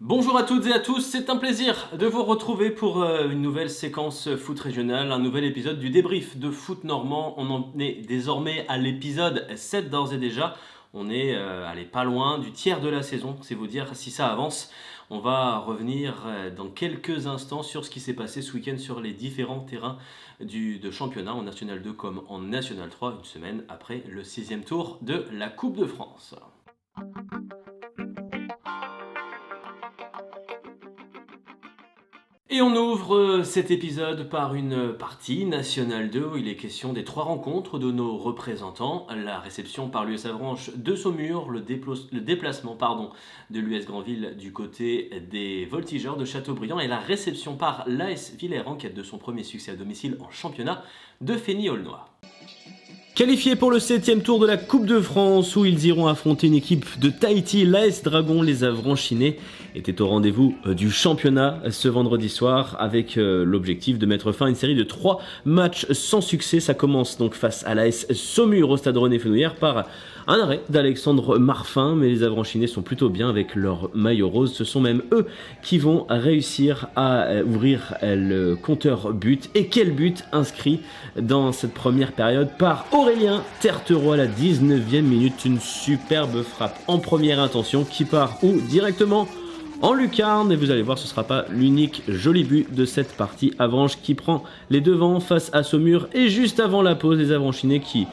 Bonjour à toutes et à tous, c'est un plaisir de vous retrouver pour une nouvelle séquence foot régional, un nouvel épisode du débrief de foot normand. On en est désormais à l'épisode 7 d'ores et déjà. On est pas loin du tiers de la saison, c'est vous dire si ça avance. On va revenir dans quelques instants sur ce qui s'est passé ce week-end sur les différents terrains de championnat en National 2 comme en National 3, une semaine après le 6e tour de la Coupe de France. Et on ouvre cet épisode par une partie National 2 où il est question des 3 rencontres de nos représentants. La réception par l'US Avranches de Saumur, le déplacement de l'US Granville du côté des Voltigeurs de Châteaubriand et la réception par l'AS Villers en quête de son premier succès à domicile en championnat de Fény-Aulnois. Qualifiés pour le 7e tour de la Coupe de France où ils iront affronter une équipe de Tahiti, l'AS Dragon, les Avranchinais étaient au rendez-vous du championnat ce vendredi soir avec l'objectif de mettre fin à une série de 3 matchs sans succès. Ça commence donc face à l'AS Saumur au stade René Fenouillère par un arrêt d'Alexandre Marfin, mais les Avranchinais sont plutôt bien avec leur maillot rose. Ce sont même eux qui vont réussir à ouvrir le compteur but. Et quel but inscrit dans cette première période par Aurélien Tertereau à la 19e minute. Une superbe frappe en première intention qui part directement en lucarne. Et vous allez voir, ce ne sera pas l'unique joli but de cette partie. Avranches qui prend les devants face à Saumur. Et juste avant la pause, les Avranchinais qui,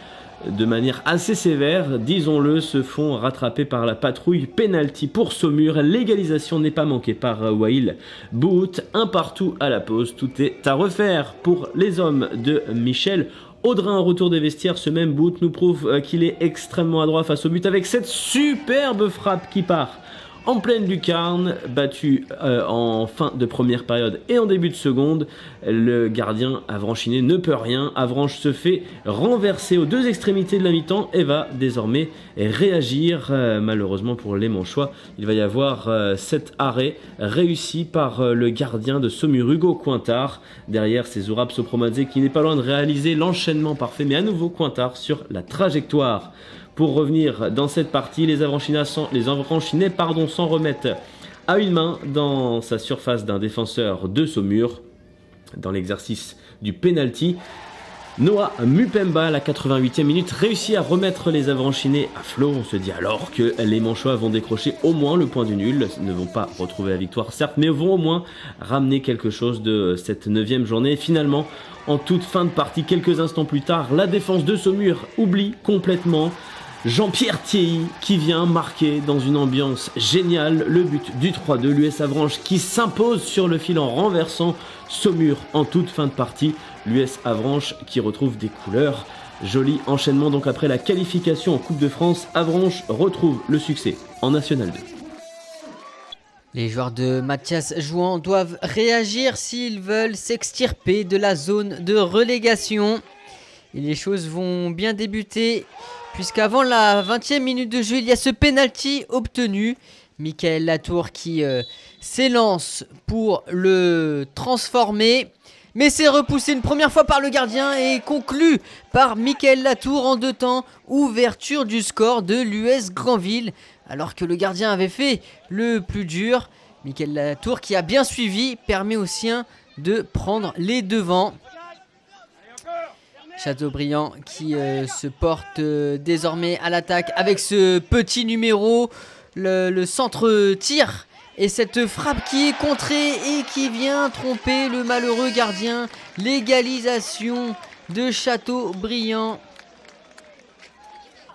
de manière assez sévère, disons-le, se font rattraper par la patrouille. Penalty pour Saumur. L'égalisation n'est pas manquée par Wail Bout. Un partout à la pause. Tout est à refaire pour les hommes de Michel Audrin. Retour des vestiaires, ce même Bout nous prouve qu'il est extrêmement adroit face au but avec cette superbe frappe qui part en pleine lucarne, battu en fin de première période et en début de seconde. Le gardien avranchinais ne peut rien. Avranches se fait renverser aux deux extrémités de la mi-temps et va désormais réagir. Malheureusement pour les Manchois, il va y avoir cet arrêt réussi par le gardien de Saumur, Hugo Cointard. Derrière, c'est Zourab Sopromadze qui n'est pas loin de réaliser l'enchaînement parfait, mais à nouveau Cointard sur la trajectoire. Pour revenir dans cette partie, les Avranchinais s'en remettent à une main dans sa surface d'un défenseur de Saumur dans l'exercice du penalty. Noah Mupemba, à la 88e minute, réussit à remettre les Avranchinais à flot. On se dit alors que les Manchois vont décrocher au moins le point du nul. Ils ne vont pas retrouver la victoire, certes, mais vont au moins ramener quelque chose de cette 9e journée. Finalement, en toute fin de partie, quelques instants plus tard, la défense de Saumur oublie complètement Jean-Pierre Thierry qui vient marquer dans une ambiance géniale le but du 3-2. L'US Avranches qui s'impose sur le fil en renversant Saumur en toute fin de partie. L'US Avranches qui retrouve des couleurs. Joli enchaînement donc après la qualification en Coupe de France. Avranches retrouve le succès en National 2. Les joueurs de Mathias Jouan doivent réagir s'ils veulent s'extirper de la zone de relégation. Et les choses vont bien débuter, puisqu'avant la 20e minute de jeu, il y a ce penalty obtenu. Michael Latour qui s'élance pour le transformer. Mais c'est repoussé une première fois par le gardien et conclu par Michael Latour en 2 temps. Ouverture du score de l'US Granville. Alors que le gardien avait fait le plus dur. Michael Latour qui a bien suivi permet aux siens de prendre les devants. Châteaubriand qui se porte désormais à l'attaque avec ce petit numéro, le centre-tir et cette frappe qui est contrée et qui vient tromper le malheureux gardien. L'égalisation de Châteaubriand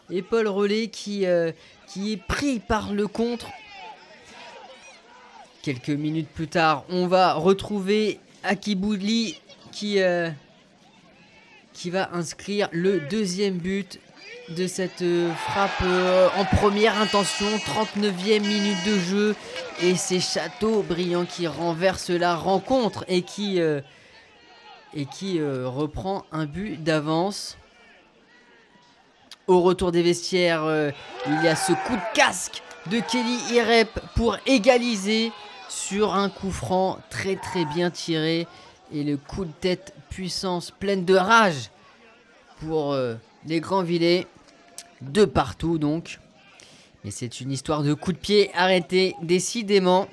et Paul Rollet qui est pris par le contre. Quelques minutes plus tard, on va retrouver Akibouli qui va inscrire le 2e but de cette frappe en première intention. 39e minute de jeu et c'est Châteaubriand qui renverse la rencontre et qui reprend un but d'avance. Au retour des vestiaires, il y a ce coup de casque de Kelly Irep pour égaliser sur un coup franc très très bien tiré. Et le coup de tête puissance pleine de rage pour les Granvillais. De partout donc. Mais c'est une histoire de coup de pied arrêté décidément.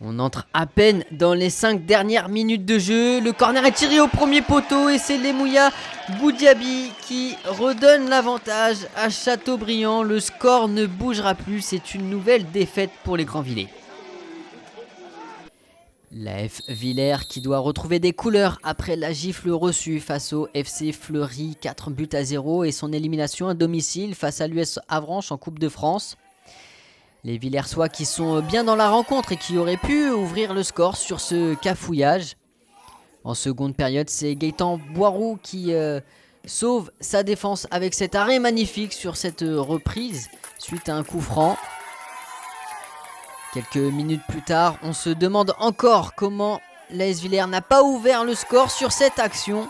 On entre à peine dans les 5 dernières minutes de jeu. Le corner est tiré au premier poteau et c'est Lemouya Goudiaby qui redonne l'avantage à Châteaubriand. Le score ne bougera plus. C'est une nouvelle défaite pour les Grands-Villers. L'AF Villers qui doit retrouver des couleurs après la gifle reçue face au FC Fleury, 4-0 et son élimination à domicile face à l'US Avranches en Coupe de France. Les Villersois qui sont bien dans la rencontre et qui auraient pu ouvrir le score sur ce cafouillage. En seconde période, c'est Gaëtan Boiroux qui sauve sa défense avec cet arrêt magnifique sur cette reprise suite à un coup franc. Quelques minutes plus tard, on se demande encore comment l'AS Villers n'a pas ouvert le score sur cette action.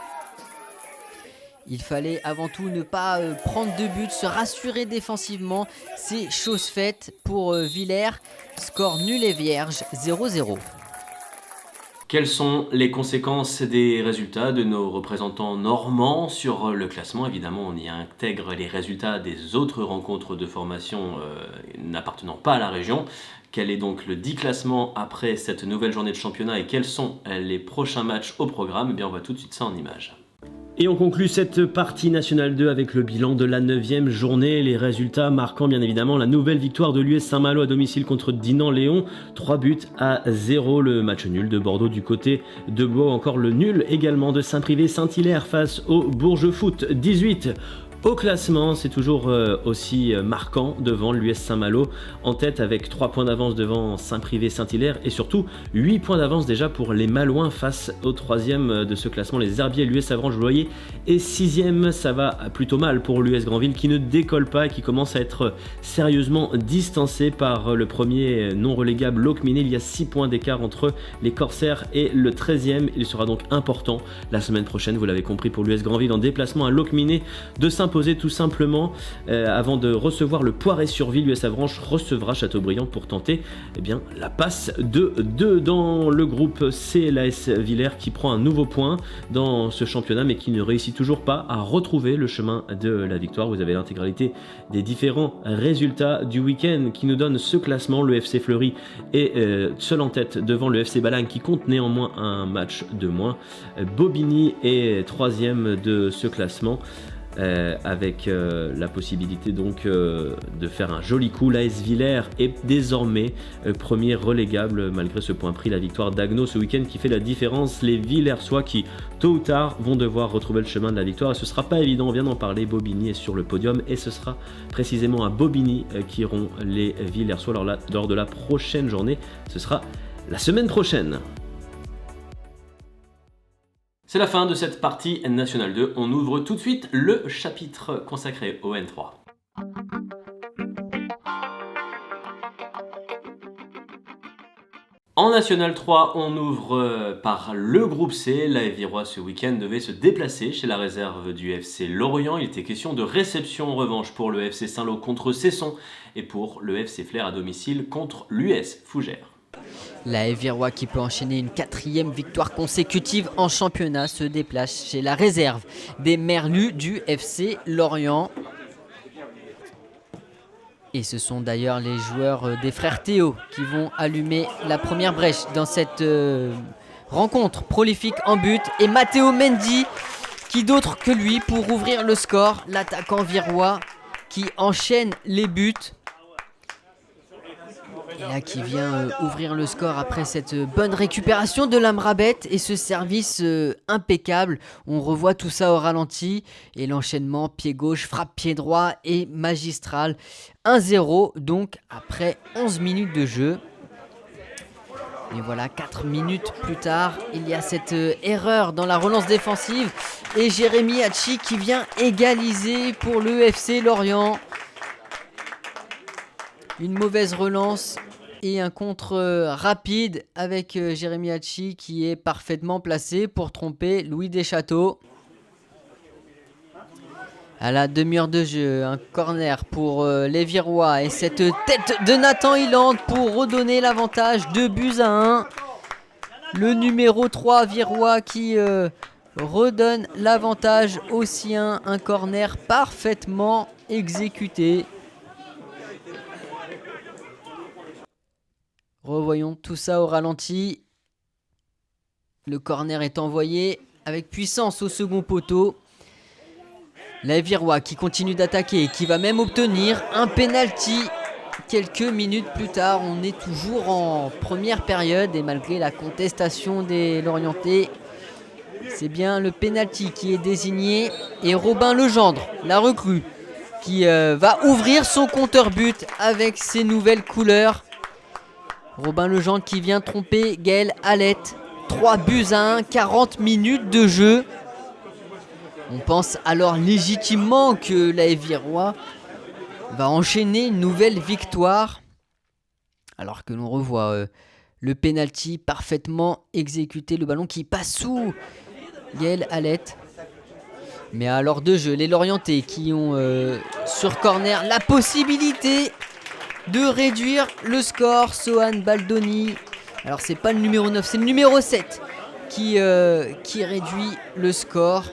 Il fallait avant tout ne pas prendre de but, se rassurer défensivement. C'est chose faite pour Villers. Score nul et vierge, 0-0. Quelles sont les conséquences des résultats de nos représentants normands sur le classement? Évidemment, on y intègre les résultats des autres rencontres de formation n'appartenant pas à la région. Quel est donc le 10 classement après cette nouvelle journée de championnat et quels sont les prochains matchs au programme? Eh bien, on voit tout de suite ça en images. Et on conclut cette partie Nationale 2 avec le bilan de la 9e journée. Les résultats marquant bien évidemment la nouvelle victoire de l'US Saint-Malo à domicile contre Dinan-Léon. 3-0, le match nul de Bordeaux du côté de Bois. Encore le nul également de Saint-Privé-Saint-Hilaire face au Bourges Foot 18. Au classement, c'est toujours aussi marquant devant l'US Saint-Malo, en tête avec 3 points d'avance devant Saint-Privé-Saint-Hilaire et surtout 8 points d'avance déjà pour les Malouins face au 3e de ce classement, les Herbiers. L'US Avranches-Joyer est 6e, ça va plutôt mal pour l'US Granville qui ne décolle pas et qui commence à être sérieusement distancé par le premier non relégable Locminé. Il y a 6 points d'écart entre les Corsaires et le 13e. Il sera donc important la semaine prochaine, vous l'avez compris, pour l'US Granville en déplacement à Locminé de s'imposer tout simplement avant de recevoir le Poiré-sur-Ville. l'US Avranches recevra Châteaubriand pour tenter la passe de 2 dans le groupe C. L'AS Villers qui prend un nouveau point dans ce championnat mais qui ne réussit toujours pas à retrouver le chemin de la victoire. Vous avez l'intégralité des différents résultats du week-end qui nous donnent ce classement. Le FC Fleury est seul en tête devant le FC Balagne qui compte néanmoins un match de moins. Bobigny est 3e de ce classement. Avec la possibilité donc de faire un joli coup. L'AS Villers est désormais premier relégable malgré ce point pris. La victoire d'Agno ce week-end qui fait la différence. Les Villersois qui tôt ou tard vont devoir retrouver le chemin de la victoire et ce sera pas évident, on vient d'en parler. Bobigny est sur le podium et ce sera précisément à Bobigny qu'iront les Villersois lors de la prochaine journée. Ce sera la semaine prochaine. C'est la fin de cette partie Nationale 2. On ouvre tout de suite le chapitre consacré au N3. En National 3, on ouvre par le groupe C. L'AF Virois ce week-end devait se déplacer chez la réserve du FC Lorient. Il était question de réception en revanche pour le FC Saint-Lô contre Cesson et pour le FC Flers à domicile contre l'US Fougères. L'AF Virois qui peut enchaîner une 4e victoire consécutive en championnat se déplace chez la réserve des Merlus du FC Lorient. Et ce sont d'ailleurs les joueurs des frères Théo qui vont allumer la première brèche dans cette rencontre prolifique en but. Et Matteo Mendy, qui d'autre que lui pour ouvrir le score, l'attaquant virois qui enchaîne les buts. Et là qui vient ouvrir le score après cette bonne récupération de l'Amrabet et ce service impeccable. On revoit tout ça au ralenti et l'enchaînement pied gauche, frappe pied droit et magistral. 1-0 donc après 11 minutes de jeu. Et voilà, 4 minutes plus tard, il y a cette erreur dans la relance défensive et Jérémy Hachi qui vient égaliser pour le FC Lorient. Une mauvaise relance et un contre rapide avec Jérémy Hachi qui est parfaitement placé pour tromper Louis Deschâteaux. À la demi-heure de jeu, un corner pour les Virois et cette tête de Nathan Hilland pour redonner l'avantage, 2-1. Le numéro 3 Virois qui redonne l'avantage aux siens, un corner parfaitement exécuté. Revoyons tout ça au ralenti. Le corner est envoyé avec puissance au second poteau. La Virois qui continue d'attaquer et qui va même obtenir un penalty. Quelques minutes plus tard, on est toujours en première période et malgré la contestation des Lorientais, c'est bien le penalty qui est désigné. Et Robin Legendre, la recrue, qui va ouvrir son compteur but avec ses nouvelles couleurs. Robin Legendre qui vient tromper Gaël Hallette. 3-1, 40 minutes de jeu. On pense alors légitimement que la Virois va enchaîner une nouvelle victoire. Alors que l'on revoit le penalty parfaitement exécuté. Le ballon qui passe sous Gaël Hallette. Mais à l'heure de jeu, les Lorientais qui ont sur corner la possibilité de réduire le score. Sohan Baldoni. Alors c'est pas le numéro 9, c'est le numéro 7 qui réduit le score.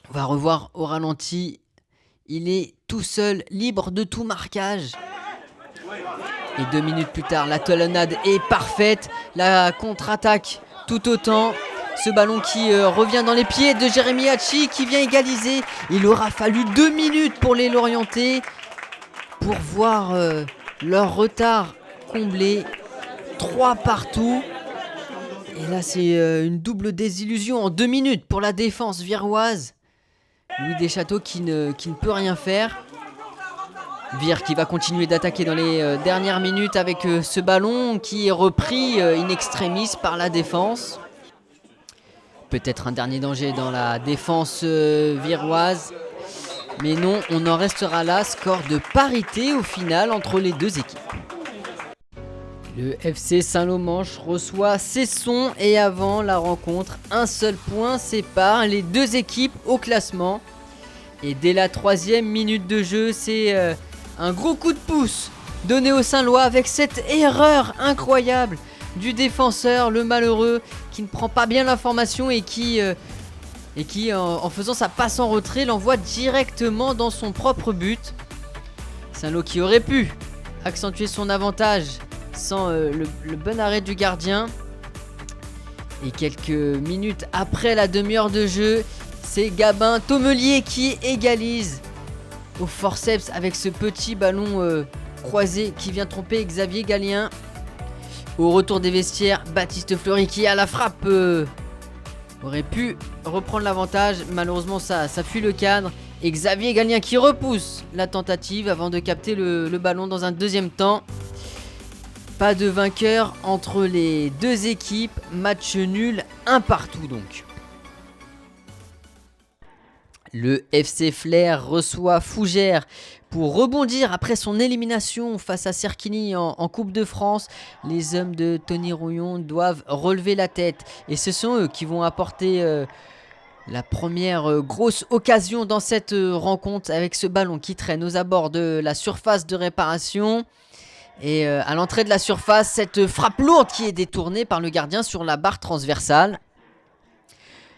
On va revoir au ralenti. Il est tout seul, libre de tout marquage. Et 2 minutes plus tard, la talonnade est parfaite. La contre-attaque tout autant. Ce ballon qui revient dans les pieds de Jérémy Hachi qui vient égaliser. Il aura fallu 2 minutes pour les Lorientais pour voir leur retard comblé. 3 partout. Et là, c'est une double désillusion en 2 minutes pour la défense viroise. Louis Deschâteaux qui ne peut rien faire. Vire qui va continuer d'attaquer dans les dernières minutes avec ce ballon qui est repris in extremis par la défense. Peut-être un dernier danger dans la défense viroise. Mais non, on en restera là. Score de parité au final entre les deux équipes. Le FC Saint-Lô-Manche reçoit Cesson et avant la rencontre, un seul point sépare les deux équipes au classement. Et dès la 3e minute de jeu, c'est un gros coup de pouce donné au Saint-Lois avec cette erreur incroyable du défenseur, le malheureux, qui ne prend pas bien l'information et qui en faisant sa passe en retrait, l'envoie directement dans son propre but. Saint-Lô qui aurait pu accentuer son avantage sans le bon arrêt du gardien. Et quelques minutes après la demi-heure de jeu, c'est Gabin Tomelier qui égalise au forceps avec ce petit ballon croisé qui vient tromper Xavier Gallien. Au retour des vestiaires, Baptiste Fleury qui à la frappe aurait pu reprendre l'avantage. Malheureusement ça fuit le cadre. Et Xavier Gallien qui repousse la tentative avant de capter le ballon dans un deuxième temps. Pas de vainqueur entre les deux équipes. Match nul, 1 partout donc. Le FC Flers reçoit Fougères pour rebondir après son élimination face à Cerquigny en Coupe de France. Les hommes de Tony Rouillon doivent relever la tête. Et ce sont eux qui vont apporter la première grosse occasion dans cette rencontre avec ce ballon qui traîne aux abords de la surface de réparation. Et à l'entrée de la surface, cette frappe lourde qui est détournée par le gardien sur la barre transversale.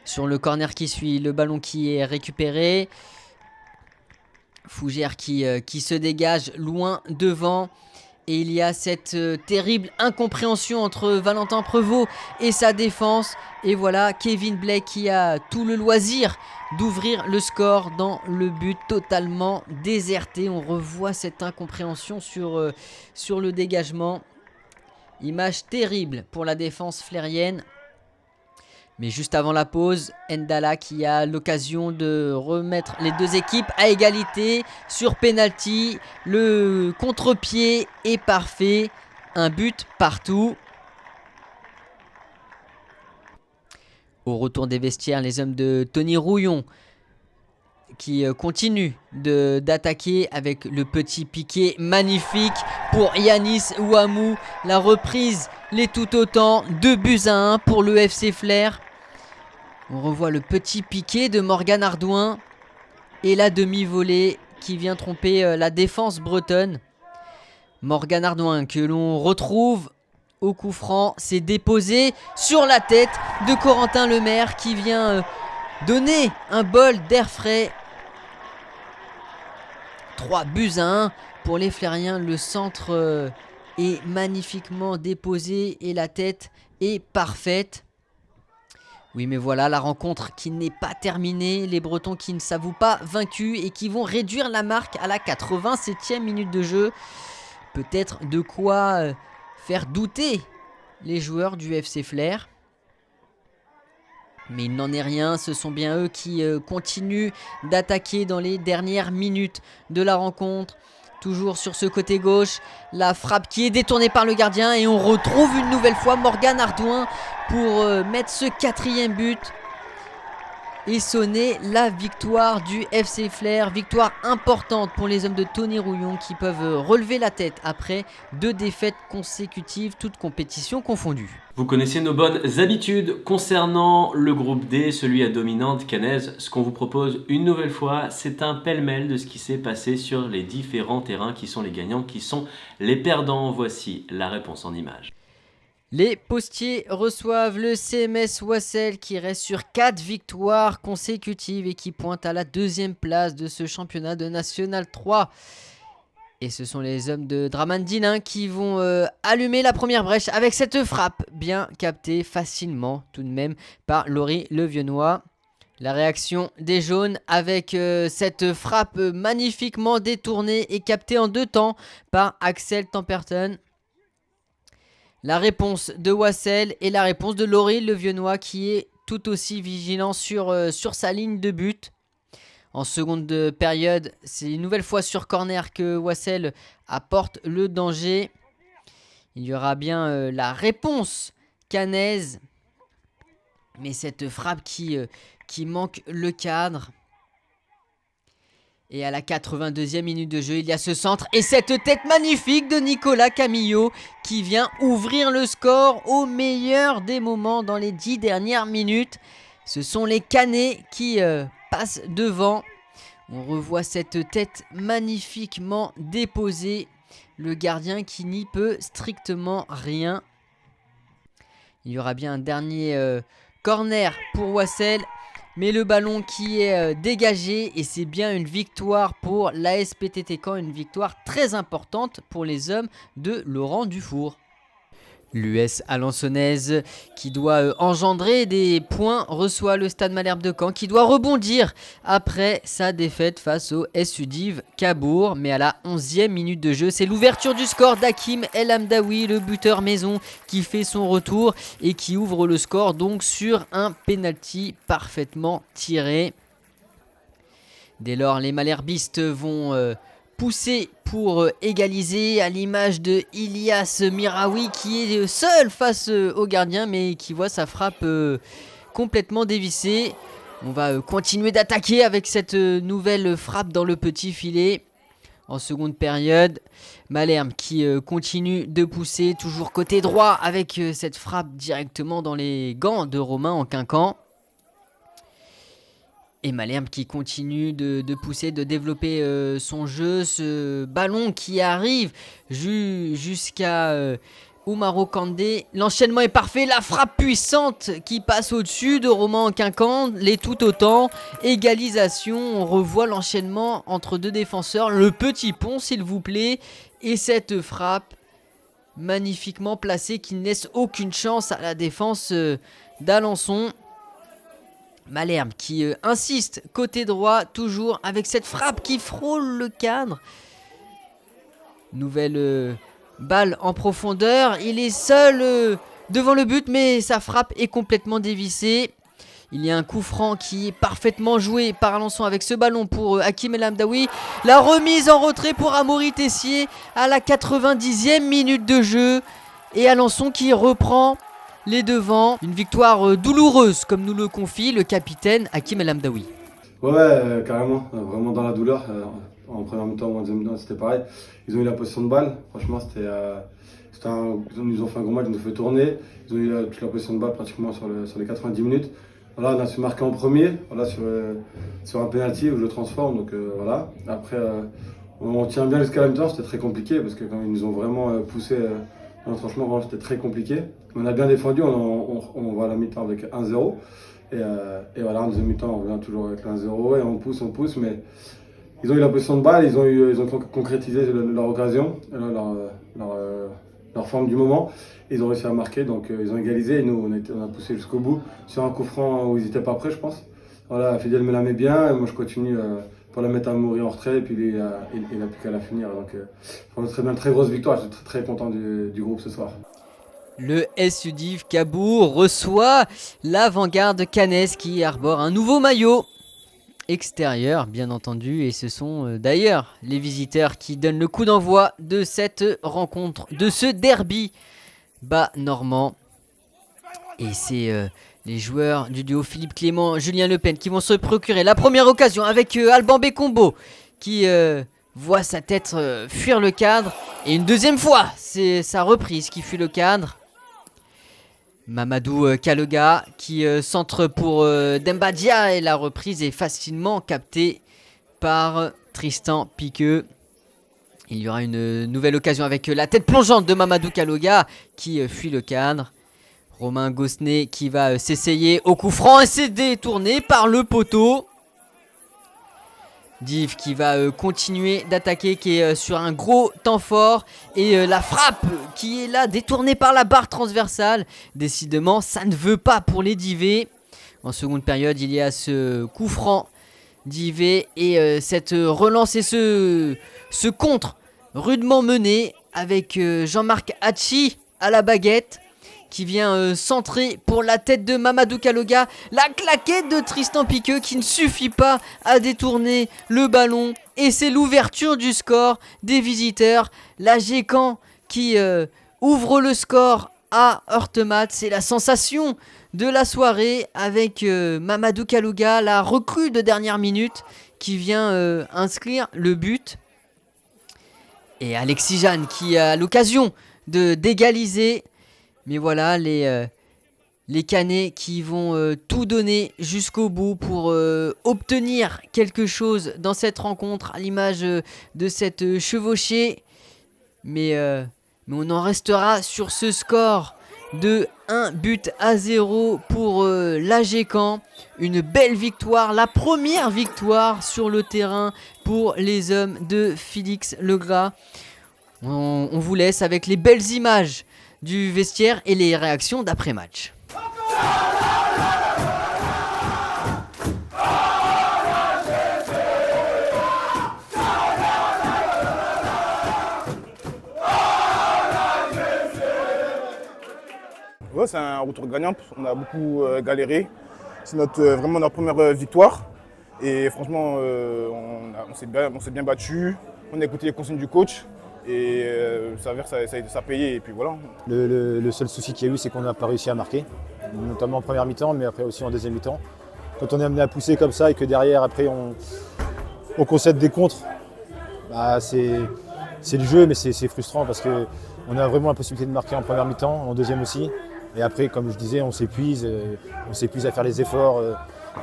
Sur le corner qui suit, le ballon qui est récupéré. Fougères qui se dégage loin devant. Et il y a cette terrible incompréhension entre Valentin Prevot et sa défense. Et voilà Kevin Blake qui a tout le loisir d'ouvrir le score dans le but totalement déserté. On revoit cette incompréhension sur le dégagement. Image terrible pour la défense flérienne. Mais juste avant la pause, Ndala qui a l'occasion de remettre les deux équipes à égalité sur penalty. Le contre-pied est parfait. Un but partout. Au retour des vestiaires, les hommes de Tony Rouillon qui continuent d'attaquer avec le petit piqué magnifique pour Yanis Ouamou. La reprise, les tout autant. 2-1 pour le FC Flers. On revoit le petit piqué de Morgan Ardouin et la demi-volée qui vient tromper la défense bretonne. Morgan Ardouin que l'on retrouve au coup franc, s'est déposé sur la tête de Corentin Lemaire qui vient donner un bol d'air frais. 3-1 pour les Flériens. Le centre est magnifiquement déposée et la tête est parfaite. Oui, mais voilà, la rencontre qui n'est pas terminée. Les Bretons qui ne s'avouent pas vaincus et qui vont réduire la marque à la 87e minute de jeu. Peut-être de quoi faire douter les joueurs du FC Flers. Mais il n'en est rien, ce sont bien eux qui continuent d'attaquer dans les dernières minutes de la rencontre. Toujours sur ce côté gauche, la frappe qui est détournée par le gardien et on retrouve une nouvelle fois Morgan Ardouin pour mettre ce 4e but et sonner la victoire du FC Flers. Victoire importante pour les hommes de Tony Rouillon qui peuvent relever la tête après 2 défaites consécutives, toutes compétitions confondues. Vous connaissez nos bonnes habitudes concernant le groupe D, celui à dominante caennaise. Ce qu'on vous propose une nouvelle fois, c'est un pêle-mêle de ce qui s'est passé sur les différents terrains, qui sont les gagnants, qui sont les perdants. Voici la réponse en images. Les Postiers reçoivent le CMS Wassel qui reste sur 4 victoires consécutives et qui pointe à la 2e place de ce championnat de National 3. Et ce sont les hommes de Dramandine qui vont allumer la première brèche avec cette frappe bien captée facilement tout de même par Laurie Levionnois. La réaction des jaunes avec cette frappe magnifiquement détournée et captée en 2 temps par Axel Temperton. La réponse de Wassel et la réponse de Laurie Levionnois qui est tout aussi vigilant sur sa ligne de but. En seconde période, c'est une nouvelle fois sur corner que Wassel apporte le danger. Il y aura bien la réponse caennaise. Mais cette frappe qui manque le cadre. Et à la 82e minute de jeu, il y a ce centre et cette tête magnifique de Nicolas Camillo qui vient ouvrir le score au meilleur des moments dans les 10 dernières minutes. Ce sont les Caennais qui passent devant. On revoit cette tête magnifiquement déposée. Le gardien qui n'y peut strictement rien. Il y aura bien un dernier corner pour Wassel. Mais le ballon qui est dégagé et c'est bien une victoire pour l'AS-PTT Caen, une victoire très importante pour les hommes de Laurent Dufour. L'US Alençonnaise qui doit engendrer des points reçoit le Stade Malherbe de Caen qui doit rebondir après sa défaite face au SUDIV Cabourg. Mais à la 11e minute de jeu, c'est l'ouverture du score d'Hakim El Hamdaoui, le buteur maison qui fait son retour et qui ouvre le score donc sur un penalty parfaitement tiré. Dès lors, les Malherbistes vont pousser pour égaliser à l'image de Ilias Miraoui qui est seul face au gardien mais qui voit sa frappe complètement dévissée. On va continuer d'attaquer avec cette nouvelle frappe dans le petit filet. En seconde période, Malherbe qui continue de pousser toujours côté droit avec cette frappe directement dans les gants de Romain en quinquant. Et Malherbe qui continue de pousser, de développer son jeu. Ce ballon qui arrive jusqu'à Oumaro Kandé. L'enchaînement est parfait. La frappe puissante qui passe au-dessus de Romain Quinquan. Les tout autant. Égalisation. On revoit l'enchaînement entre 2 défenseurs. Le petit pont s'il vous plaît. Et cette frappe magnifiquement placée qui ne laisse aucune chance à la défense d'Alençon. Malherbe qui insiste côté droit toujours avec cette frappe qui frôle le cadre. Nouvelle balle en profondeur. Il est seul devant le but mais sa frappe est complètement dévissée. Il y a un coup franc qui est parfaitement joué par Alençon avec ce ballon pour Hakim El Hamdaoui. La remise en retrait pour Amaury Tessier à la 90e minute de jeu. Et Alençon qui reprend les devants. Une victoire douloureuse comme nous le confie le capitaine Hakim El Hamdaoui. Ouais, carrément, vraiment dans la douleur. En première mi-temps ou en deuxième mi-temps, c'était pareil. Ils ont eu la possession de balle. Franchement, ils nous ont fait un gros match, ils nous ont fait tourner. Ils ont eu toute la possession de balle pratiquement sur les 90 minutes. Voilà, on a su marquer en premier, voilà, sur un penalty où je le transforme. Donc voilà. Après, on tient bien jusqu'à la mi-temps, c'était très compliqué parce que quand ils nous ont vraiment poussé. Franchement, vraiment, c'était très compliqué. On a bien défendu, on va à la mi-temps avec 1-0. Et voilà, en deuxième mi-temps, on revient toujours avec 1-0 et on pousse. Mais ils ont eu la possession de balle, ils ont concrétisé leur occasion. Et là, leur forme du moment. Ils ont réussi à marquer, donc ils ont égalisé et nous on a poussé jusqu'au bout sur un coup franc où ils n'étaient pas prêts, je pense. Voilà, Fidel me la met bien et moi je continue pour la mettre à mourir en retrait et puis lui, il a plus qu'à la finir. Donc très bien, très grosse victoire, je suis très content du groupe ce soir. Le SU Div Cabourg reçoit l'Avant-Garde Cannes qui arbore un nouveau maillot extérieur, bien entendu, et ce sont d'ailleurs les visiteurs qui donnent le coup d'envoi de cette rencontre, de ce derby bas normand. Et c'est les joueurs du duo Philippe Clément, Julien Le Pen qui vont se procurer la première occasion avec Alban Bécombo qui voit sa tête fuir le cadre. Et une deuxième fois, c'est sa reprise qui fuit le cadre. Mamadou Kaloga qui centre pour Dembadia et la reprise est facilement captée par Tristan Piqueux. Il y aura une nouvelle occasion avec la tête plongeante de Mamadou Kaloga qui fuit le cadre. Romain Gossenet qui va s'essayer au coup franc et c'est détourné par le poteau. Div qui va continuer d'attaquer, qui est sur un gros temps fort. Et la frappe qui est là, détournée par la barre transversale. Décidément, ça ne veut pas pour les Divés. En seconde période, il y a ce coup franc Divé et cette relance et ce contre rudement mené avec Jean-Marc Hachi à la baguette. Qui vient centrer pour la tête de Mamadou Kaloga. La claquette de Tristan Piqueux qui ne suffit pas à détourner le ballon. Et c'est l'ouverture du score des visiteurs. La Gécamp qui ouvre le score à Heurtemat. C'est la sensation de la soirée avec Mamadou Kaloga, la recrue de dernière minute qui vient inscrire le but. Et Alexis Jeanne qui a l'occasion d'égaliser. Mais voilà, les Canets qui vont tout donner jusqu'au bout pour obtenir quelque chose dans cette rencontre, à l'image de cette chevauchée. Mais on en restera sur ce score de 1-0 pour la Gécamp. Une belle victoire, la première victoire sur le terrain pour les hommes de Félix Legras. On vous laisse avec les belles images du vestiaire et les réactions d'après-match. Ouais, c'est un retour gagnant, on a beaucoup galéré. C'est vraiment notre première victoire. Et franchement, on s'est bien battu. On a écouté les consignes du coach. Et ça a payé et puis voilà. Le seul souci qu'il y a eu, c'est qu'on n'a pas réussi à marquer, notamment en première mi-temps, mais après aussi en deuxième mi-temps. Quand on est amené à pousser comme ça et que derrière, après, on concède des contres, bah, c'est le jeu, mais c'est frustrant parce qu'on a vraiment la possibilité de marquer en première mi-temps, en deuxième aussi. Et après, comme je disais, on s'épuise à faire les efforts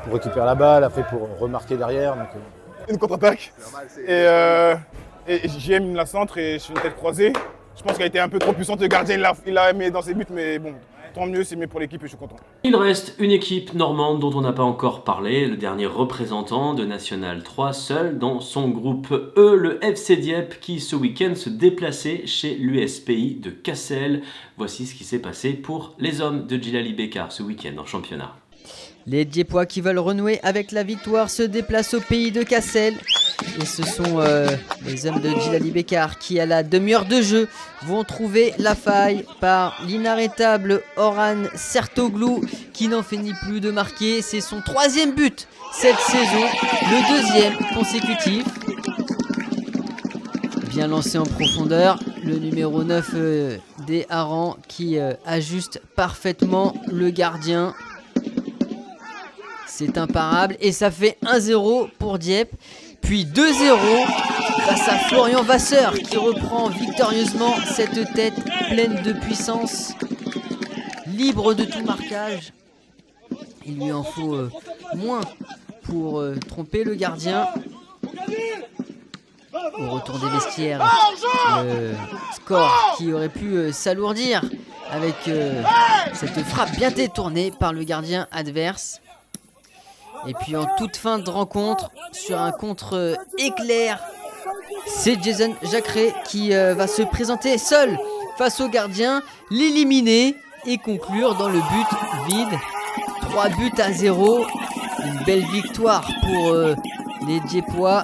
pour récupérer la balle, après pour remarquer derrière. Donc, Une contre-attaque. Et JM la centre et je fais une tête croisée. Je pense qu'elle a été un peu trop puissante. Le gardien il l'a aimé dans ses buts, mais bon, tant mieux, c'est mieux pour l'équipe et je suis content. Il reste une équipe normande dont on n'a pas encore parlé, le dernier représentant de National 3, seul dans son groupe E, le FC Dieppe, qui ce week-end se déplaçait chez l'USPI de Cassel. Voici ce qui s'est passé pour les hommes de Djilali Bekar ce week-end en championnat. Les Diepois qui veulent renouer avec la victoire se déplacent au pays de Cassel. Et ce sont les hommes de Djilali Bekar qui, à la demi-heure de jeu, vont trouver la faille par l'inarrêtable Orhan Sertoglou qui n'en finit plus de marquer. C'est son 3e but cette saison, le 2e consécutif. Bien lancé en profondeur, le numéro 9 des Harans qui ajuste parfaitement le gardien. C'est imparable et ça fait 1-0 pour Dieppe. Puis 2-0 grâce à Florian Vasseur qui reprend victorieusement cette tête pleine de puissance, libre de tout marquage. Il lui en faut moins pour tromper le gardien. Au retour des vestiaires, le score qui aurait pu s'alourdir avec cette frappe bien détournée par le gardien adverse. Et puis en toute fin de rencontre, sur un contre éclair, c'est Jason Jacqueret qui va se présenter seul face au gardien, l'éliminer et conclure dans le but vide. 3-0. Une belle victoire pour les Diepois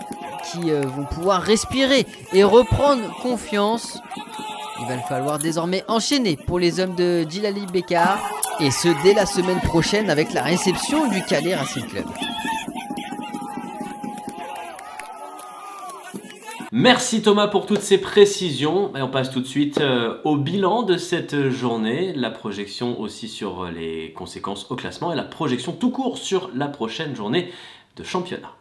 qui vont pouvoir respirer et reprendre confiance. Il va falloir désormais enchaîner pour les hommes de Djilali Bekar, et ce dès la semaine prochaine avec la réception du Calais Racing Club. Merci Thomas pour toutes ces précisions. Et on passe tout de suite au bilan de cette journée, la projection aussi sur les conséquences au classement et la projection tout court sur la prochaine journée de championnat.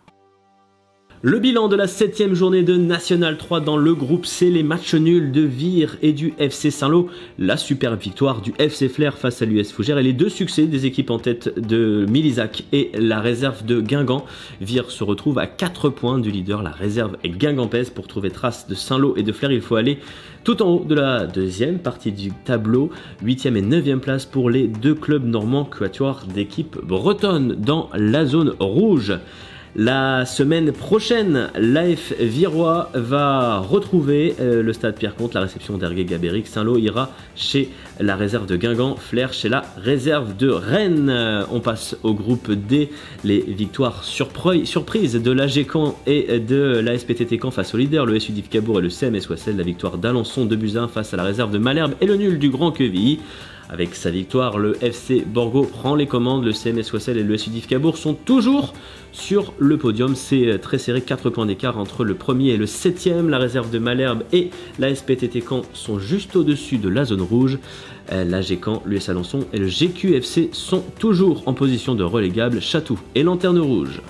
Le bilan de la 7e journée de National 3 dans le groupe C, les matchs nuls de Vire et du FC Saint-Lô, la superbe victoire du FC Flers face à l'US Fougères et les 2 succès des équipes en tête de Milizac et la réserve de Guingamp. Vire se retrouve à 4 points du leader, la réserve est guingampaise. Pour trouver trace de Saint-Lô et de Flers, il faut aller tout en haut de la deuxième partie du tableau, 8e et 9e place pour les 2 clubs normands, quatuor d'équipes bretonnes dans la zone rouge. La semaine prochaine, l'AF Virois va retrouver le stade Pierre-Comte, la réception d'Ergué-Gabéric. Saint-Lô ira chez la réserve de Guingamp, Flers chez la réserve de Rennes. On passe au groupe D, les victoires surprises de l'AG Caen et de l'ASPTT Caen face au leader, le SU d'Yves Cabourg et le CMS Wassel. La victoire d'Alençon 2-1 face à la réserve de Malherbe et le nul du Grand Quevilly. Avec sa victoire, le FC Borgo prend les commandes, le CMS Wassel et le SU d'Yves Cabourg sont toujours sur le podium. C'est très serré, 4 points d'écart entre le premier et le 7e. La réserve de Malherbe et la SPTT Caen sont juste au-dessus de la zone rouge. L'AG Caen, l'US Alençon et le GQFC sont toujours en position de relégable. Chatou et Lanterne Rouge.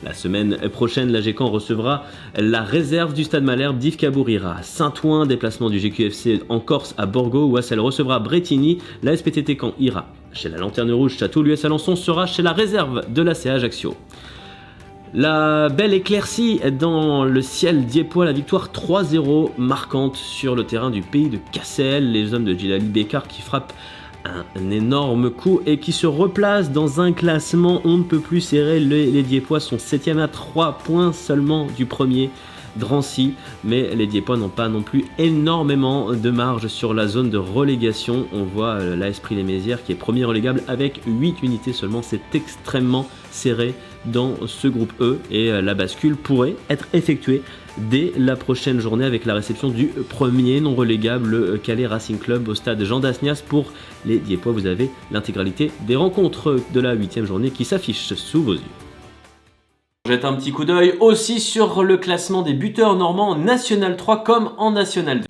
La semaine prochaine, l'AG Caen recevra la réserve du Stade Malherbe d'Yves Cabourg ira à Saint-Ouen, déplacement du GQFC en Corse à Borgo, Wassel recevra Bretigny, la SPTT Caen ira chez la Lanterne Rouge Château, l'US Alençon sera chez la réserve de l'ACA Ajaccio. La belle éclaircie dans le ciel diepois, la victoire 3-0 marquante sur le terrain du pays de Cassel, les hommes de Djilali Bekar qui frappent un énorme coup et qui se replace dans un classement on ne peut plus serré. Les Diepois sont 7e à 3 points seulement du premier Drancy, mais les Diepois n'ont pas non plus énormément de marge sur la zone de relégation. On voit l'AS Prix-les-Mézières qui est premier relégable avec 8 unités seulement. C'est extrêmement serré dans ce groupe E et la bascule pourrait être effectuée dès la prochaine journée avec la réception du premier non relégable, le Calais Racing Club au stade Jean Dasnias. Pour les Diepois, vous avez l'intégralité des rencontres de la 8e journée qui s'affichent sous vos yeux. Jette un petit coup d'œil aussi sur le classement des buteurs normands en National 3 comme en National 2.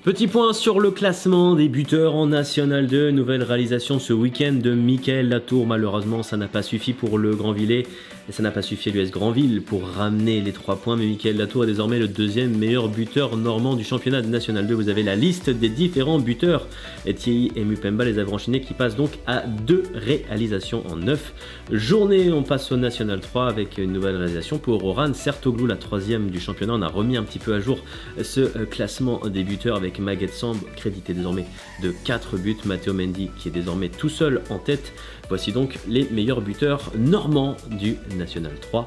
Petit point sur le classement des buteurs en National 2. Nouvelle réalisation ce week-end de Mickaël Latour. Malheureusement, ça n'a pas suffi pour le Grandvillais et ça n'a pas suffi à l'US Grandville pour ramener les 3 points. Mais Mickaël Latour est désormais le 2e meilleur buteur normand du championnat de National 2. Vous avez la liste des différents buteurs. Thierry et Mupemba, les Avranchinais, qui passent donc à 2 réalisations en 9 journées. On passe au National 3 avec une nouvelle réalisation pour Oran Sertoglou, la 3e du championnat. On a remis un petit peu à jour ce classement des buteurs avec Maguette Samb, crédité désormais de 4 buts. Matteo Mendy qui est désormais tout seul en tête. Voici donc les meilleurs buteurs normands du National 3.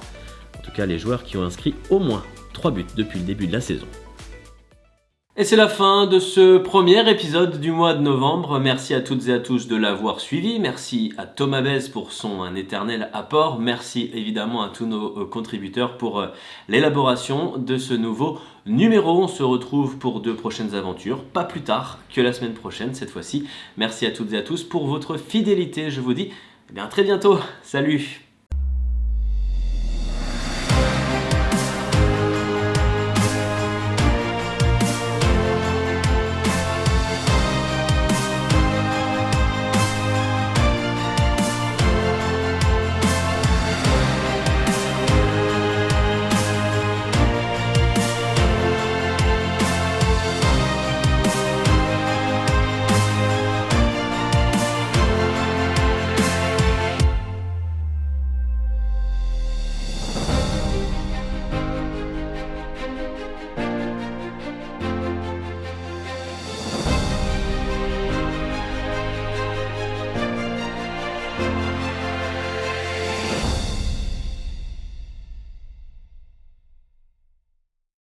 En tout cas, les joueurs qui ont inscrit au moins 3 buts depuis le début de la saison. Et c'est la fin de ce premier épisode du mois de novembre. Merci à toutes et à tous de l'avoir suivi. Merci à Thomas Bez pour son éternel apport. Merci évidemment à tous nos contributeurs pour l'élaboration de ce nouveau numéro. On se retrouve pour 2 prochaines aventures, pas plus tard que la semaine prochaine cette fois-ci. Merci à toutes et à tous pour votre fidélité. Je vous dis à très bientôt. Salut!